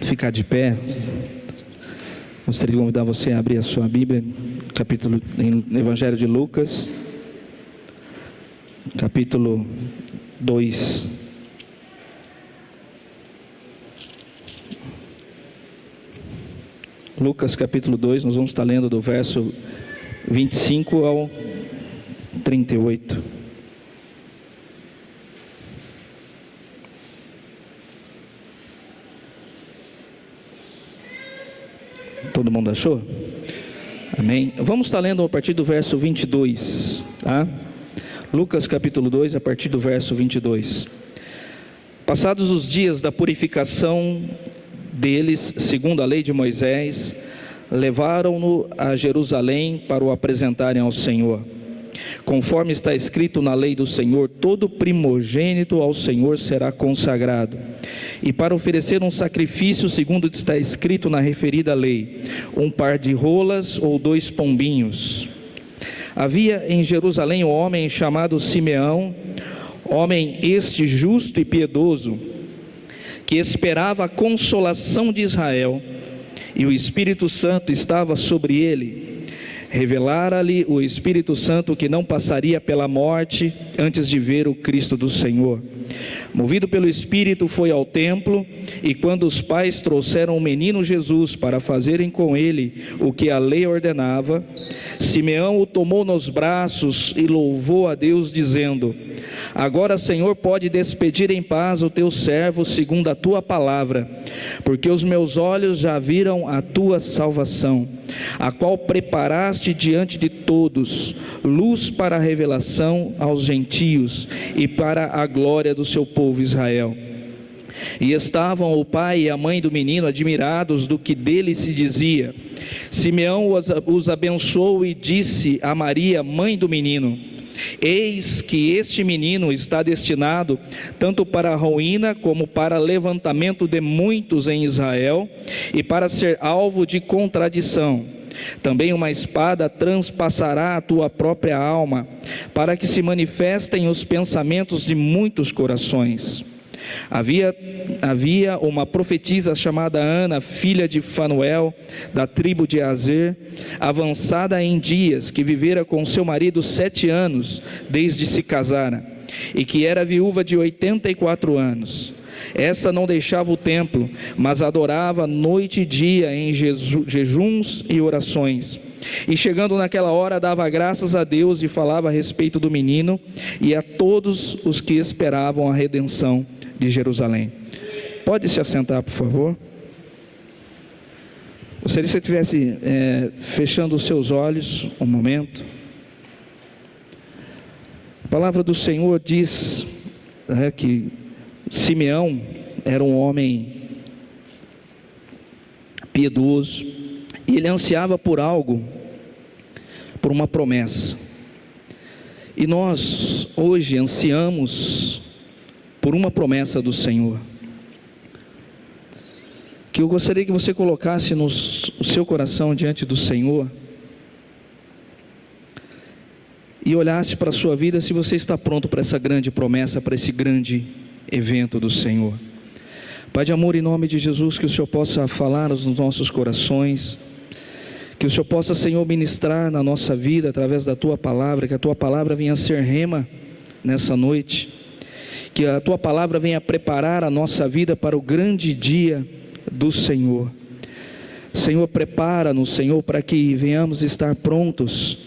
Ficar de pé. Gostaria de convidar você a abrir a sua Bíblia, no Evangelho de Lucas, capítulo 2. Lucas capítulo 2, nós vamos estar lendo do verso 25 ao 38. Todo mundo achou? Amém? Vamos estar lendo a partir do verso 22, tá? Lucas capítulo 2, a partir do verso 22. Passados os dias da purificação deles, segundo a lei de Moisés, levaram-no a Jerusalém para o apresentarem ao Senhor. Conforme está escrito na lei do Senhor, todo primogênito ao Senhor será consagrado. E para oferecer um sacrifício, segundo está escrito na referida lei, um par de rolas ou 2 pombinhos. Havia em Jerusalém um homem chamado Simeão, homem este justo e piedoso, que esperava a consolação de Israel, e o Espírito Santo estava sobre ele. Revelara-lhe o Espírito Santo que não passaria pela morte antes de ver o Cristo do Senhor. Movido pelo Espírito, foi ao templo, e quando os pais trouxeram o menino Jesus para fazerem com ele o que a lei ordenava, Simeão o tomou nos braços e louvou a Deus, dizendo: Agora, Senhor, pode despedir em paz o teu servo segundo a tua palavra, porque os meus olhos já viram a tua salvação, a qual preparaste diante de todos, luz para a revelação aos gentios e para a glória do seu povo Israel. E estavam o pai e a mãe do menino admirados do que dele se dizia. Simeão os abençoou e disse a Maria, mãe do menino: Eis que este menino está destinado tanto para a ruína como para levantamento de muitos em Israel, e para ser alvo de contradição. Também uma espada transpassará a tua própria alma, para que se manifestem os pensamentos de muitos corações. Havia uma profetisa chamada Ana, filha de Fanuel, da tribo de Aser, avançada em dias, que vivera com seu marido 7 anos, desde se casara, e que era viúva de 84 anos. Essa não deixava o templo, mas adorava noite e dia em jejuns e orações. E chegando naquela hora, dava graças a Deus e falava a respeito do menino e a todos os que esperavam a redenção de Jerusalém. Pode se assentar, por favor. Gostaria que você estivesse fechando os seus olhos um momento. A palavra do Senhor diz que Simeão era um homem piedoso, e ele ansiava por algo, por uma promessa. E nós hoje ansiamos por uma promessa do Senhor, que eu gostaria que você colocasse o seu coração diante do Senhor e olhasse para a sua vida se você está pronto para essa grande promessa, para esse grande evento do Senhor. Pai de amor, em nome de Jesus, que o Senhor possa falar nos nossos corações, que o Senhor possa, Senhor, ministrar na nossa vida através da Tua palavra, que a Tua palavra venha a ser rema nessa noite, que a Tua palavra venha a preparar a nossa vida para o grande dia do Senhor. Senhor, prepara-nos, Senhor, para que venhamos estar prontos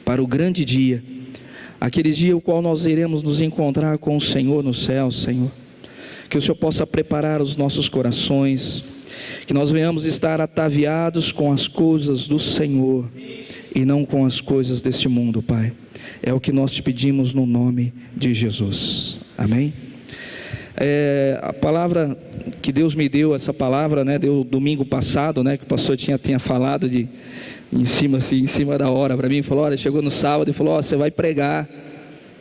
para o grande dia, aquele dia o qual nós iremos nos encontrar com o Senhor no céu, Senhor. Que o Senhor possa preparar os nossos corações, que nós venhamos estar ataviados com as coisas do Senhor e não com as coisas deste mundo, Pai. É o que nós te pedimos no nome de Jesus. Amém? A palavra que Deus me deu, essa palavra, deu domingo passado, que o pastor tinha falado em cima da hora para mim. Falou: olha, chegou no sábado e falou: você vai pregar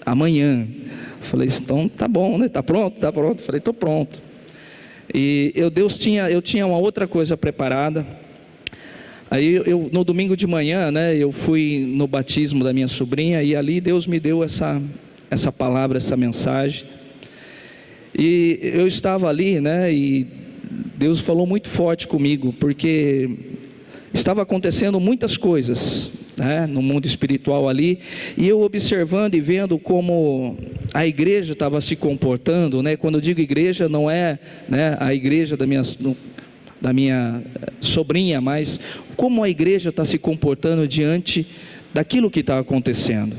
amanhã. Eu falei: então tá bom, tá pronto? Tá pronto. Eu falei: tô pronto. E eu tinha uma outra coisa preparada. Aí no domingo de manhã, eu fui no batismo da minha sobrinha, e ali Deus me deu essa palavra, essa mensagem. E eu estava ali, e Deus falou muito forte comigo, porque estava acontecendo muitas coisas, né, no mundo espiritual ali, e eu observando e vendo como a igreja estava se comportando, né? Quando eu digo igreja, não é, né, a igreja da minha sobrinha, mas como a igreja está se comportando diante daquilo que está acontecendo,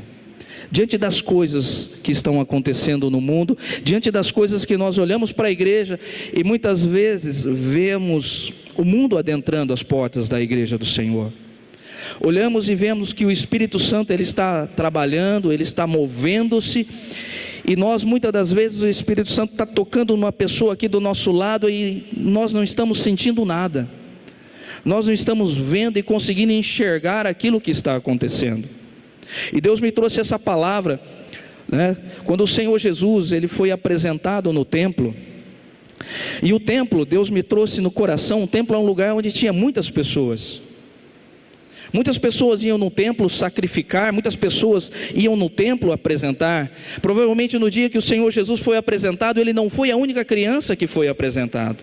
diante das coisas que estão acontecendo no mundo, diante das coisas que nós olhamos para a igreja e muitas vezes vemos o mundo adentrando as portas da igreja do Senhor. Olhamos e vemos que o Espírito Santo, ele está trabalhando, ele está movendo-se, e nós muitas das vezes o Espírito Santo está tocando numa pessoa aqui do nosso lado e nós não estamos sentindo nada, nós não estamos vendo e conseguindo enxergar aquilo que está acontecendo. E Deus me trouxe essa palavra, né, quando o Senhor Jesus, ele foi apresentado no templo. E o templo, Deus me trouxe no coração, o templo é um lugar onde tinha muitas pessoas. Muitas pessoas iam no templo sacrificar, muitas pessoas iam no templo apresentar. Provavelmente no dia que o Senhor Jesus foi apresentado, ele não foi a única criança que foi apresentado.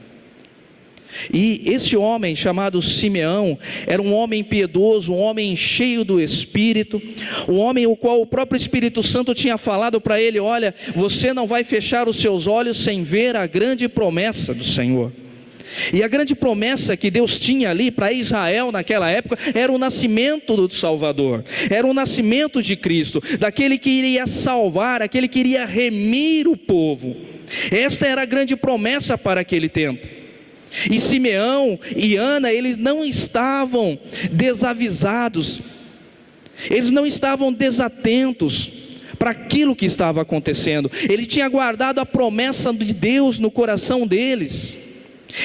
E esse homem chamado Simeão, era um homem piedoso, um homem cheio do Espírito, um homem o qual o próprio Espírito Santo tinha falado para ele: olha, você não vai fechar os seus olhos sem ver a grande promessa do Senhor. E a grande promessa que Deus tinha ali para Israel naquela época, era o nascimento do Salvador, era o nascimento de Cristo, daquele que iria salvar, aquele que iria remir o povo. Esta era a grande promessa para aquele tempo. E Simeão e Ana, eles não estavam desavisados, eles não estavam desatentos para aquilo que estava acontecendo. Ele tinha guardado a promessa de Deus no coração deles,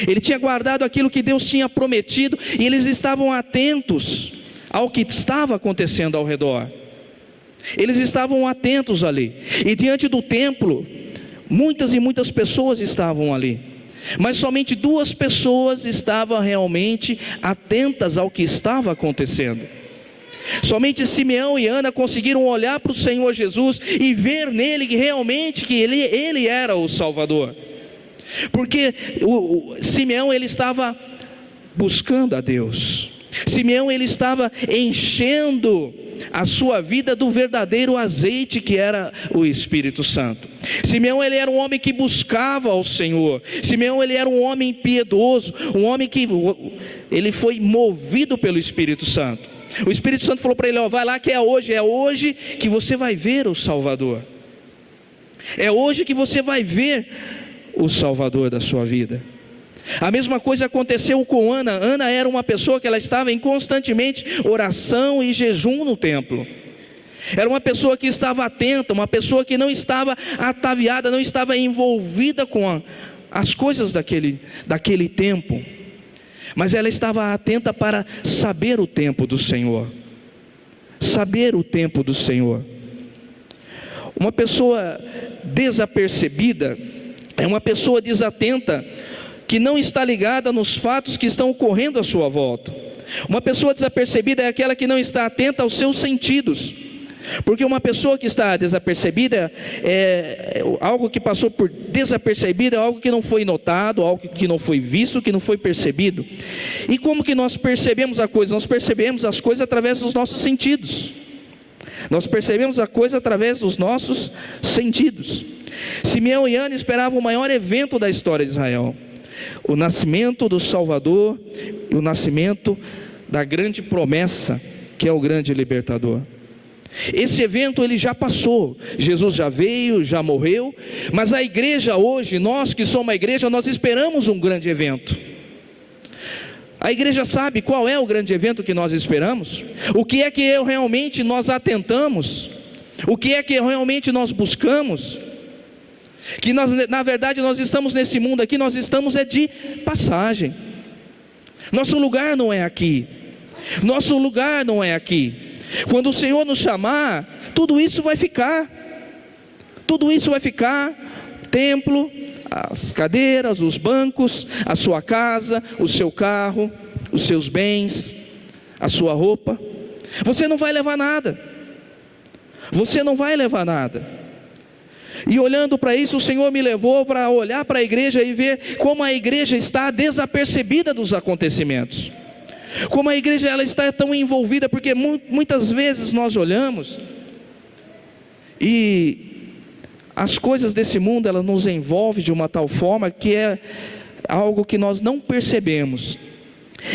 ele tinha guardado aquilo que Deus tinha prometido, e eles estavam atentos ao que estava acontecendo ao redor. Eles estavam atentos ali, e diante do templo, muitas e muitas pessoas estavam ali, mas somente 2 pessoas estavam realmente atentas ao que estava acontecendo. Somente Simeão e Ana conseguiram olhar para o Senhor Jesus e ver nele que realmente que ele era o Salvador. Porque Simeão, ele estava buscando a Deus. Simeão, ele estava enchendo a sua vida do verdadeiro azeite que era o Espírito Santo. Simeão, ele era um homem que buscava ao Senhor. Simeão, ele era um homem piedoso, um homem que ele foi movido pelo Espírito Santo. O Espírito Santo falou para ele: ó, vai lá que é hoje que você vai ver o Salvador. É hoje que você vai ver o Salvador da sua vida. A mesma coisa aconteceu com Ana. Ana era uma pessoa que ela estava em constantemente oração e jejum no templo. Era uma pessoa que estava atenta, uma pessoa que não estava ataviada, não estava envolvida com as coisas daquele tempo, mas ela estava atenta para saber o tempo do Senhor. Saber o tempo do Senhor. Uma pessoa desapercebida é uma pessoa desatenta, que não está ligada nos fatos que estão ocorrendo à sua volta. Uma pessoa desapercebida é aquela que não está atenta aos seus sentidos. Porque uma pessoa que está desapercebida, algo que passou por desapercebido, é algo que não foi notado, algo que não foi visto, que não foi percebido. E como que nós percebemos a coisa? Nós percebemos as coisas através dos nossos sentidos. Nós percebemos a coisa através dos nossos sentidos. Simeão e Ana esperavam o maior evento da história de Israel: o nascimento do Salvador e o nascimento da grande promessa, que é o grande libertador. Esse evento ele já passou, Jesus já veio, já morreu, mas a igreja hoje, nós que somos a igreja, nós esperamos um grande evento. A igreja sabe qual é o grande evento que nós esperamos? O que é que realmente nós atentamos? O que é que realmente nós buscamos? Que nós, na verdade, nós estamos nesse mundo aqui, nós estamos de passagem. Nosso lugar não é aqui. Nosso lugar não é aqui. Quando o Senhor nos chamar, tudo isso vai ficar. Tudo isso vai ficar. Templo, as cadeiras, os bancos, a sua casa, o seu carro, os seus bens, a sua roupa. Você não vai levar nada. Você não vai levar nada. E olhando para isso, o Senhor me levou para olhar para a igreja e ver como a igreja está desapercebida dos acontecimentos. Como a igreja ela está tão envolvida, porque muitas vezes nós olhamos e as coisas desse mundo, ela nos envolve de uma tal forma que é algo que nós não percebemos.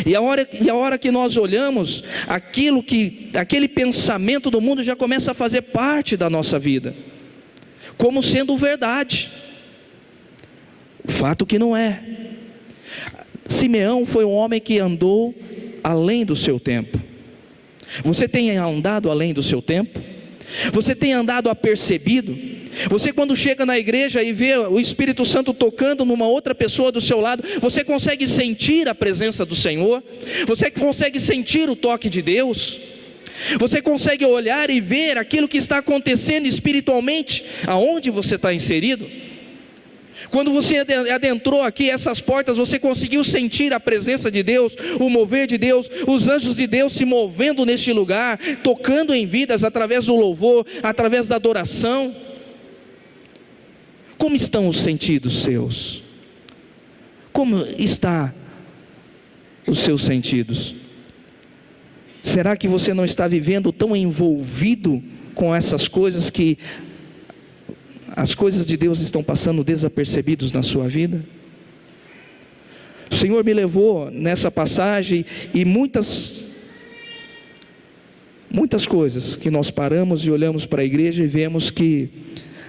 E a hora que nós olhamos, aquele pensamento do mundo já começa a fazer parte da nossa vida, como sendo verdade. O fato que não é. Simeão foi um homem que andou além do seu tempo. Você tem andado além do seu tempo? Você tem andado apercebido? Você, quando chega na igreja e vê o Espírito Santo tocando numa outra pessoa do seu lado, você consegue sentir a presença do Senhor? Você consegue sentir o toque de Deus? Você consegue olhar e ver aquilo que está acontecendo espiritualmente aonde você está inserido? Quando você adentrou aqui essas portas, você conseguiu sentir a presença de Deus, o mover de Deus, os anjos de Deus se movendo neste lugar, tocando em vidas através do louvor, através da adoração? Como estão os sentidos seus? Como estão os seus sentidos? Será que você não está vivendo tão envolvido com essas coisas que as coisas de Deus estão passando desapercebidos na sua vida? O Senhor me levou nessa passagem e muitas coisas que nós paramos e olhamos para a igreja e vemos que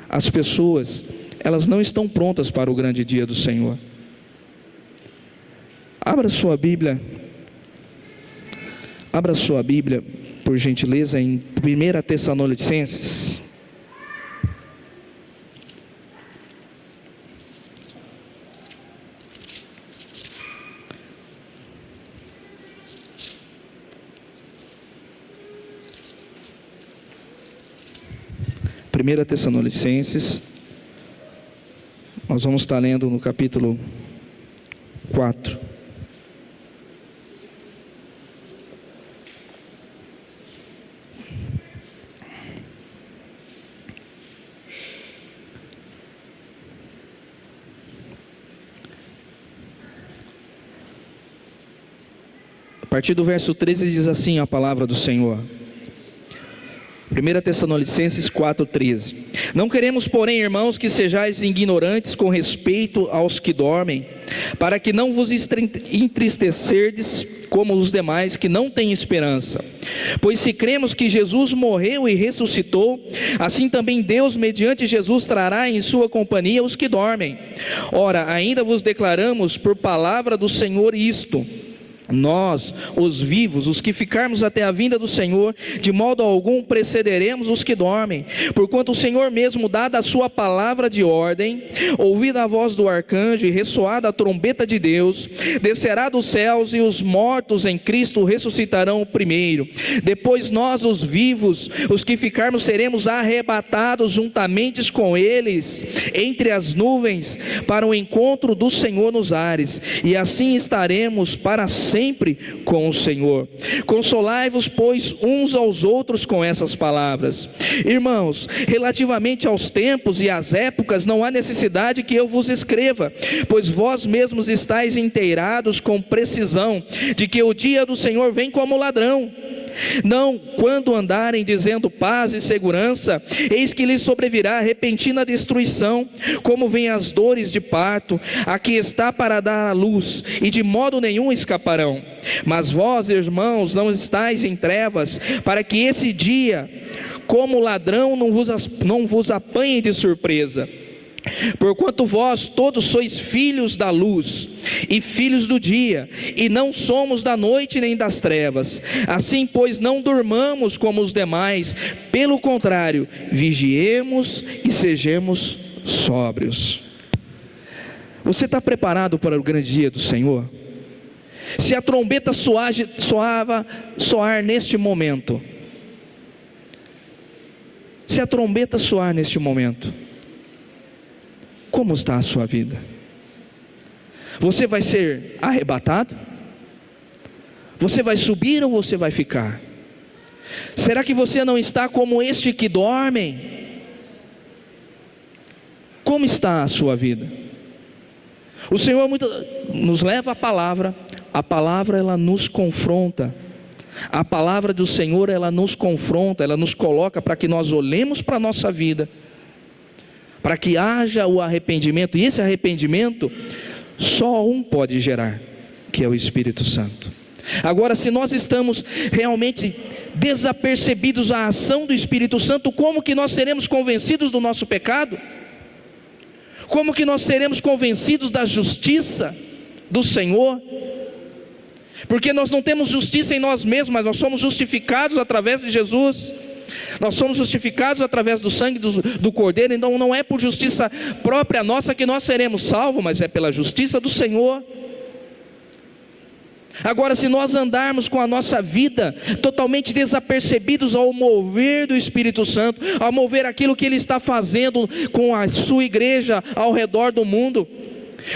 as pessoas, elas não estão prontas para o grande dia do Senhor. Abra sua Bíblia, por gentileza, em 1 Tessalonicenses. Primeira Tessalonicenses, nós vamos estar lendo no capítulo 4. A partir do verso 13 diz assim a palavra do Senhor. 1 Tessalonicenses 4,13. Não queremos, porém, irmãos, que sejais ignorantes com respeito aos que dormem, para que não vos entristecerdes como os demais que não têm esperança. Pois se cremos que Jesus morreu e ressuscitou, assim também Deus, mediante Jesus, trará em sua companhia os que dormem. Ora, ainda vos declaramos por palavra do Senhor isto: nós, os vivos, os que ficarmos até a vinda do Senhor, de modo algum precederemos os que dormem. Porquanto o Senhor mesmo, dada a sua palavra de ordem, ouvida a voz do arcanjo e ressoada a trombeta de Deus, descerá dos céus, e os mortos em Cristo ressuscitarão primeiro. Depois nós, os vivos, os que ficarmos, seremos arrebatados juntamente com eles entre as nuvens, para o encontro do Senhor nos ares, e assim estaremos para sempre com o Senhor. Consolai-vos, pois, uns aos outros com essas palavras. Irmãos, relativamente aos tempos e às épocas, não há necessidade que eu vos escreva, pois vós mesmos estáis inteirados com precisão de que o dia do Senhor vem como ladrão. Não quando andarem dizendo paz e segurança, eis que lhes sobrevirá repentina destruição, como vêm as dores de parto, a que está para dar à luz, e de modo nenhum escaparão. Mas vós, irmãos, não estáis em trevas, para que esse dia, como ladrão, não vos apanhe de surpresa. Porquanto vós todos sois filhos da luz e filhos do dia, e não somos da noite nem das trevas. Assim, pois, não durmamos como os demais, pelo contrário, vigiemos e sejamos sóbrios. Você está preparado para o grande dia do Senhor? Se a trombeta soar neste momento, se a trombeta soar neste momento, como está a sua vida? Você vai ser arrebatado? Você vai subir ou você vai ficar? Será que você não está como este que dormem? Como está a sua vida? O Senhor nos leva à palavra. A palavra ela nos confronta. A palavra do Senhor ela nos confronta, ela nos coloca para que nós olhemos para a nossa vida, para que haja o arrependimento. E esse arrependimento só um pode gerar, que é o Espírito Santo. Agora, se nós estamos realmente desapercebidos à ação do Espírito Santo, como que nós seremos convencidos do nosso pecado? Como que nós seremos convencidos da justiça do Senhor? Porque nós não temos justiça em nós mesmos, mas nós somos justificados através de Jesus. Nós somos justificados através do sangue do Cordeiro. Então não é por justiça própria nossa que nós seremos salvos, mas é pela justiça do Senhor. Agora, se nós andarmos com a nossa vida totalmente desapercebidos ao mover do Espírito Santo, ao mover aquilo que Ele está fazendo com a sua igreja ao redor do mundo,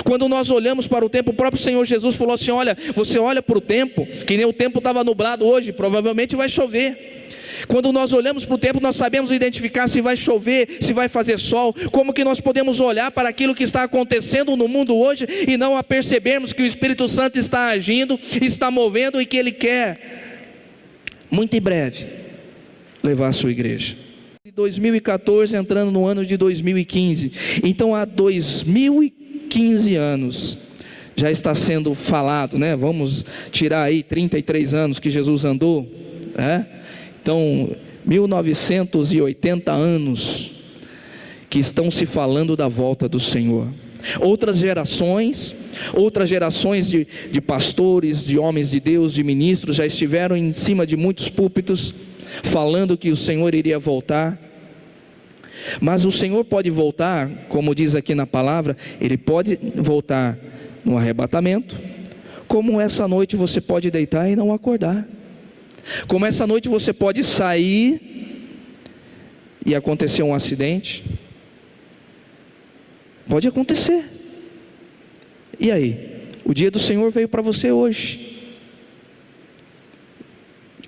quando nós olhamos para o tempo, o próprio Senhor Jesus falou assim: olha, você olha para o tempo, que nem o tempo estava nublado hoje, provavelmente vai chover. Quando nós olhamos para o tempo, nós sabemos identificar se vai chover, se vai fazer sol. Como que nós podemos olhar para aquilo que está acontecendo no mundo hoje e não percebermos que o Espírito Santo está agindo, está movendo e que Ele quer, muito em breve, levar a sua igreja? De 2014 entrando no ano de 2015, então há 2015 anos já está sendo falado, né? Vamos tirar aí 33 anos que Jesus andou, né? Então, 1980 anos que estão se falando da volta do Senhor. Outras gerações de pastores, de homens de Deus, de ministros, já estiveram em cima de muitos púlpitos, falando que o Senhor iria voltar. Mas o Senhor pode voltar, como diz aqui na palavra, Ele pode voltar no arrebatamento, como essa noite você pode deitar e não acordar. Como essa noite você pode sair e acontecer um acidente. Pode acontecer. E aí? O dia do Senhor veio para você hoje.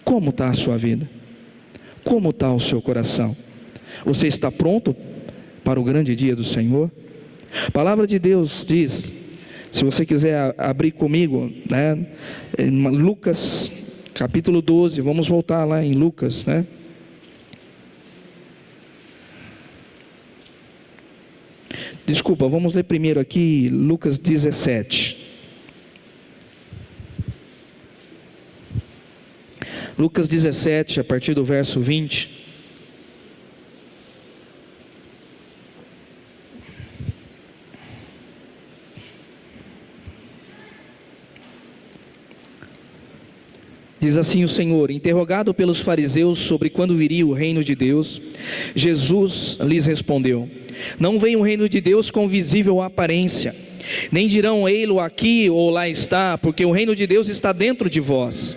Como está a sua vida? Como está o seu coração? Você está pronto para o grande dia do Senhor? A palavra de Deus diz, se você quiser abrir comigo, né, em Lucas capítulo 12, vamos voltar lá em Lucas, né? Desculpa, vamos ler primeiro aqui Lucas 17. Lucas 17, a partir do verso 20. Diz assim o Senhor: interrogado pelos fariseus sobre quando viria o reino de Deus, Jesus lhes respondeu: não vem o reino de Deus com visível aparência, nem dirão ei-lo aqui ou lá está, porque o reino de Deus está dentro de vós.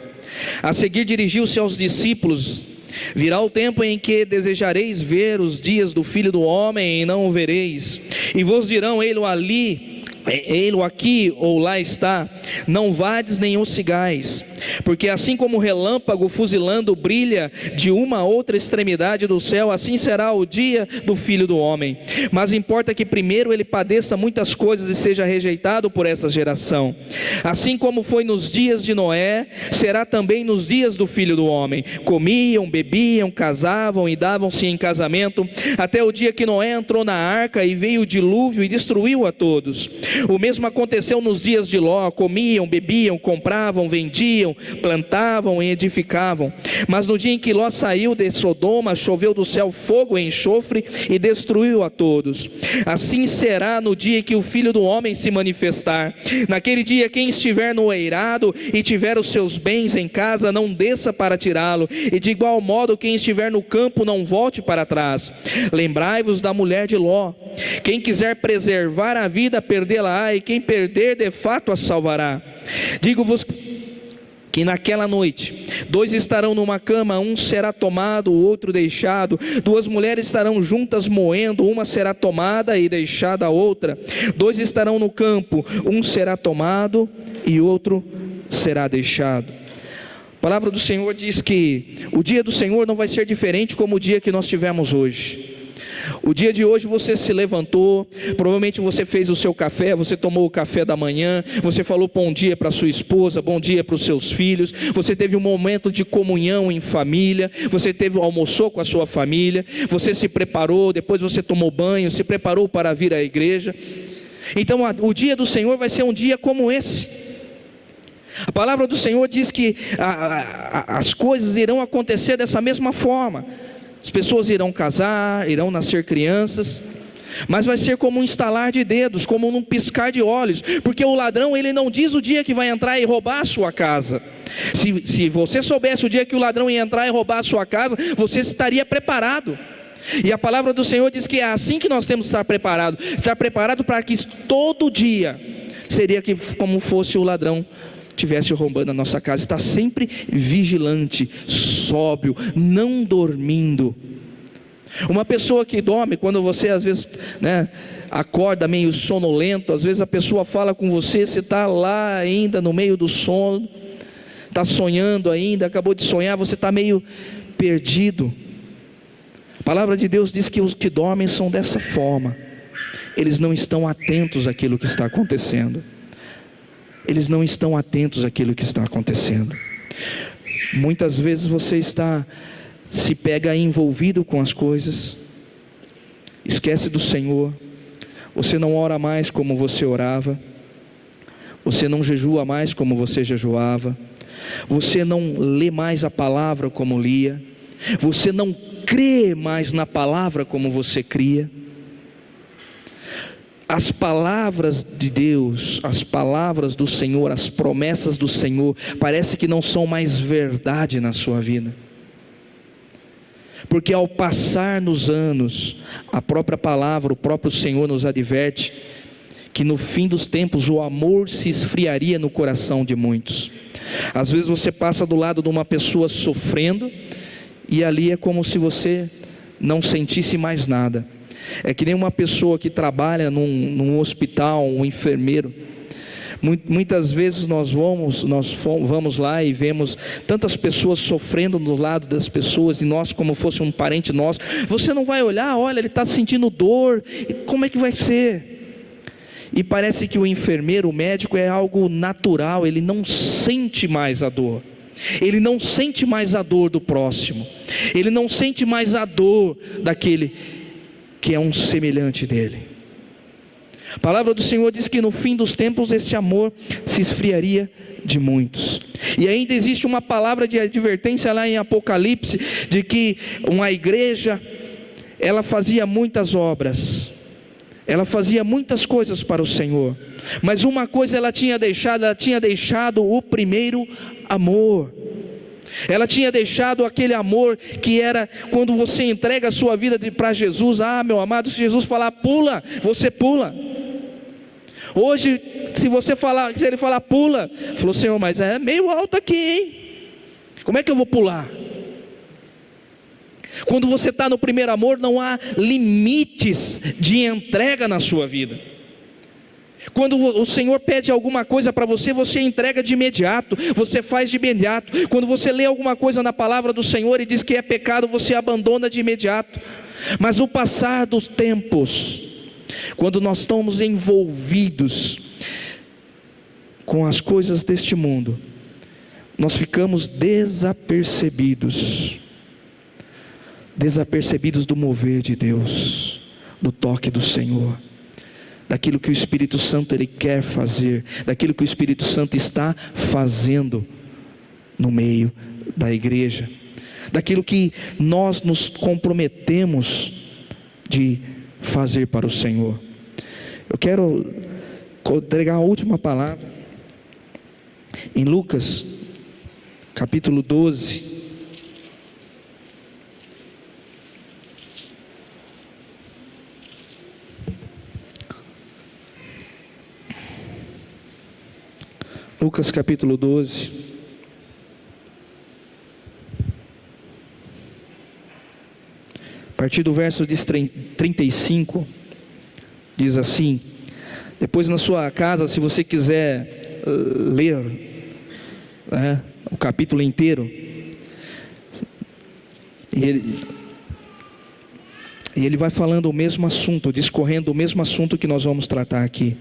A seguir dirigiu-se aos discípulos: virá o tempo em que desejareis ver os dias do Filho do Homem e não o vereis, e vos dirão ei-lo ali, ei-lo aqui ou lá está, não vades nem o sigais, porque assim como o relâmpago fuzilando brilha de uma a outra extremidade do céu, assim será o dia do Filho do Homem. Mas importa que primeiro ele padeça muitas coisas e seja rejeitado por essa geração. Assim como foi nos dias de Noé, será também nos dias do Filho do Homem. Comiam, bebiam, casavam e davam-se em casamento, até o dia que Noé entrou na arca e veio o dilúvio e destruiu a todos. O mesmo aconteceu nos dias de Ló: comiam, bebiam, compravam, vendiam, plantavam e edificavam. Mas no dia em que Ló saiu de Sodoma, choveu do céu fogo e enxofre e destruiu a todos. Assim será no dia em que o Filho do Homem se manifestar. Naquele dia, quem estiver no eirado e tiver os seus bens em casa, não desça para tirá-lo, e de igual modo quem estiver no campo não volte para trás. Lembrai-vos da mulher de Ló. Quem quiser preservar a vida, perdê-la-á, e quem perder, de fato a salvará. Digo-vos que naquela noite 2 estarão numa cama, um será tomado, o outro deixado. 2 mulheres estarão juntas moendo, uma será tomada e deixada a outra. 2 estarão no campo, um será tomado e outro será deixado. A palavra do Senhor diz que o dia do Senhor não vai ser diferente como o dia que nós tivemos hoje. O dia de hoje você se levantou, provavelmente você fez o seu café, você tomou o café da manhã, você falou bom dia para sua esposa, bom dia para os seus filhos, você teve um momento de comunhão em família, você almoçou com a sua família, você se preparou, depois você tomou banho, se preparou para vir à igreja. Então o dia do Senhor vai ser um dia como esse. A palavra do Senhor diz que as coisas irão acontecer dessa mesma forma. As pessoas irão casar, irão nascer crianças, mas vai ser como um estalar de dedos, como um piscar de olhos, porque o ladrão, ele não diz o dia que vai entrar e roubar a sua casa. Se você soubesse o dia que o ladrão ia entrar e roubar a sua casa, você estaria preparado. E a palavra do Senhor diz que é assim que nós temos que estar preparado para que todo dia seria como fosse o ladrão estivesse roubando a nossa casa. Está sempre vigilante, sóbrio, não dormindo. Uma pessoa que dorme, quando você às vezes acorda meio sonolento, às vezes a pessoa fala com você, você está lá ainda no meio do sono, está sonhando ainda, acabou de sonhar, você está meio perdido. A palavra de Deus diz que os que dormem são dessa forma. Eles não estão atentos àquilo que está acontecendo. Eles não estão atentos àquilo que está acontecendo. Muitas vezes você se pega envolvido com as coisas, esquece do Senhor, você não ora mais como você orava, você não jejua mais como você jejuava, você não lê mais a palavra como lia, você não crê mais na palavra como você cria. As palavras de Deus, as palavras do Senhor, as promessas do Senhor, parece que não são mais verdade na sua vida. Porque ao passar nos anos, a própria palavra, o próprio Senhor nos adverte que no fim dos tempos o amor se esfriaria no coração de muitos. Às vezes você passa do lado de uma pessoa sofrendo, e ali é como se você não sentisse mais nada. É que nem uma pessoa que trabalha num hospital, um enfermeiro. Muitas vezes nós vamos lá e vemos tantas pessoas sofrendo do lado das pessoas, e nós, como fosse um parente nosso, você não vai olhar, olha, ele está sentindo dor, como é que vai ser? E parece que o enfermeiro, o médico, é algo natural, ele não sente mais a dor. Ele não sente mais a dor do próximo, ele não sente mais a dor daquele que é um semelhante dele. A palavra do Senhor diz que no fim dos tempos esse amor se esfriaria de muitos. E ainda existe uma palavra de advertência lá em Apocalipse, de que uma igreja, ela fazia muitas obras, ela fazia muitas coisas para o Senhor, mas uma coisa ela tinha deixado o primeiro amor. Ela tinha deixado aquele amor que era quando você entrega a sua vida para Jesus. Meu amado, se Jesus falar pula, você pula. Hoje, se ele falar pula, falou: Senhor, mas é meio alto aqui, hein? Como é que eu vou pular? Quando você está no primeiro amor, não há limites de entrega na sua vida. Quando o Senhor pede alguma coisa para você, você entrega de imediato, você faz de imediato. Quando você lê alguma coisa na palavra do Senhor e diz que é pecado, você abandona de imediato. Mas o passar dos tempos, quando nós estamos envolvidos com as coisas deste mundo, nós ficamos desapercebidos do mover de Deus, do toque do Senhor, daquilo que o Espírito Santo ele quer fazer, daquilo que o Espírito Santo está fazendo no meio da igreja, daquilo que nós nos comprometemos de fazer para o Senhor. Eu quero entregar a última palavra em Lucas capítulo 12. Lucas capítulo 12, a partir do verso 35, diz assim: depois na sua casa, se você quiser ler o capítulo inteiro, E ele vai falando o mesmo assunto, discorrendo o mesmo assunto que nós vamos tratar aqui.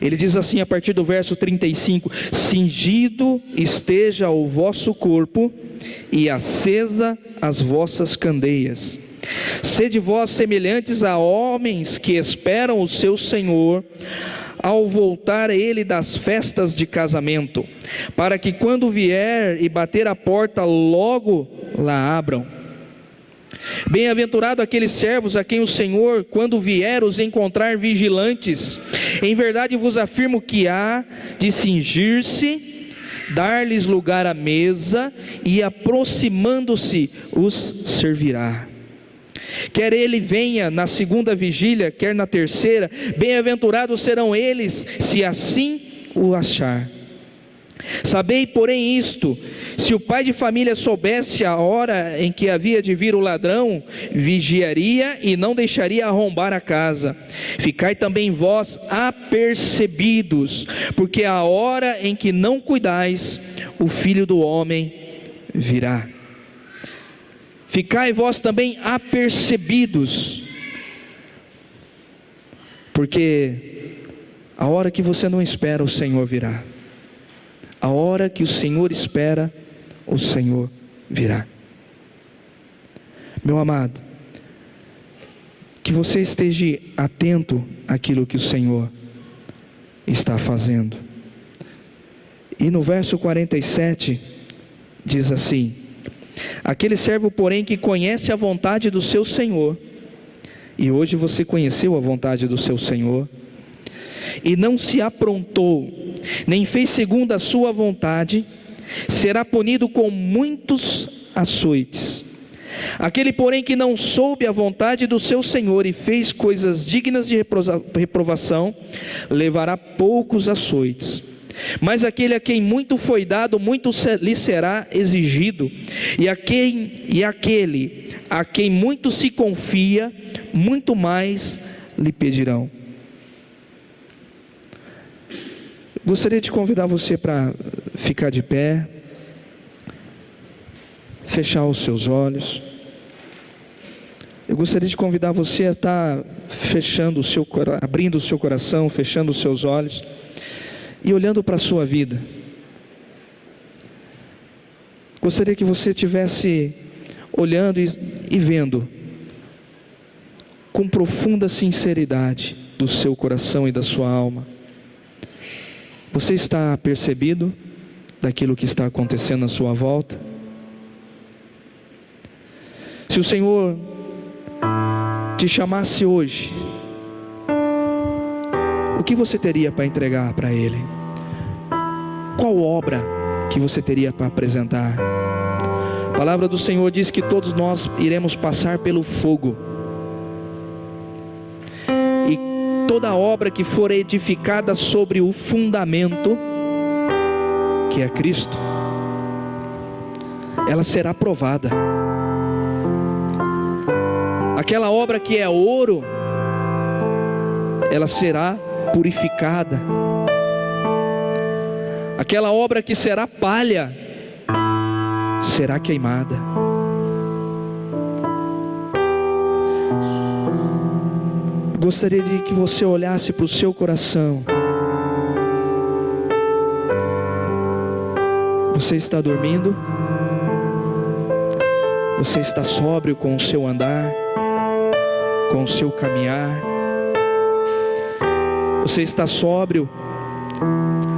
Ele diz assim a partir do verso 35: cingido esteja o vosso corpo e acesa as vossas candeias. Sede vós semelhantes a homens que esperam o seu Senhor, ao voltar ele das festas de casamento, para que quando vier e bater a porta, logo lá abram. Bem-aventurado aqueles servos a quem o Senhor, quando vier, os encontrar vigilantes. Em verdade vos afirmo que há de cingir-se, dar-lhes lugar à mesa, e aproximando-se os servirá. Quer ele venha na segunda vigília, quer na terceira, bem-aventurados serão eles, se assim o achar. Sabei, porém, isto: se o pai de família soubesse a hora em que havia de vir o ladrão, vigiaria e não deixaria arrombar a casa. Ficai também vós apercebidos, porque a hora em que não cuidais, o Filho do Homem virá. Ficai vós também apercebidos, porque a hora que você não espera, o Senhor virá. A hora que o Senhor espera, o Senhor virá. Meu amado, que você esteja atento àquilo que o Senhor está fazendo. E no verso 47 diz assim: aquele servo, porém, que conhece a vontade do seu Senhor, e hoje você conheceu a vontade do seu Senhor, e não se aprontou, nem fez segundo a sua vontade, será punido com muitos açoites. Aquele, porém, que não soube a vontade do seu Senhor e fez coisas dignas de reprovação, levará poucos açoites. Mas aquele a quem muito foi dado, muito lhe será exigido, e aquele a quem muito se confia, muito mais lhe pedirão. Gostaria de convidar você para ficar de pé, fechar os seus olhos. Eu gostaria de convidar você a estar abrindo o seu coração, fechando os seus olhos e olhando para a sua vida. Gostaria que você estivesse olhando e vendo com profunda sinceridade do seu coração e da sua alma. Você está percebido daquilo que está acontecendo à sua volta? Se o Senhor te chamasse hoje, o que você teria para entregar para Ele? Qual obra que você teria para apresentar? A palavra do Senhor diz que todos nós iremos passar pelo fogo. E toda obra que for edificada sobre o fundamento, que é Cristo, ela será aprovada. Aquela obra que é ouro, ela será purificada. Aquela obra que será palha, será queimada. Gostaria de que você olhasse para o seu coração. Você está dormindo? Você está sóbrio com o seu andar, com o seu caminhar? Você está sóbrio?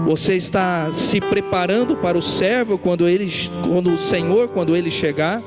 Você está se preparando para o servo quando o Senhor chegar?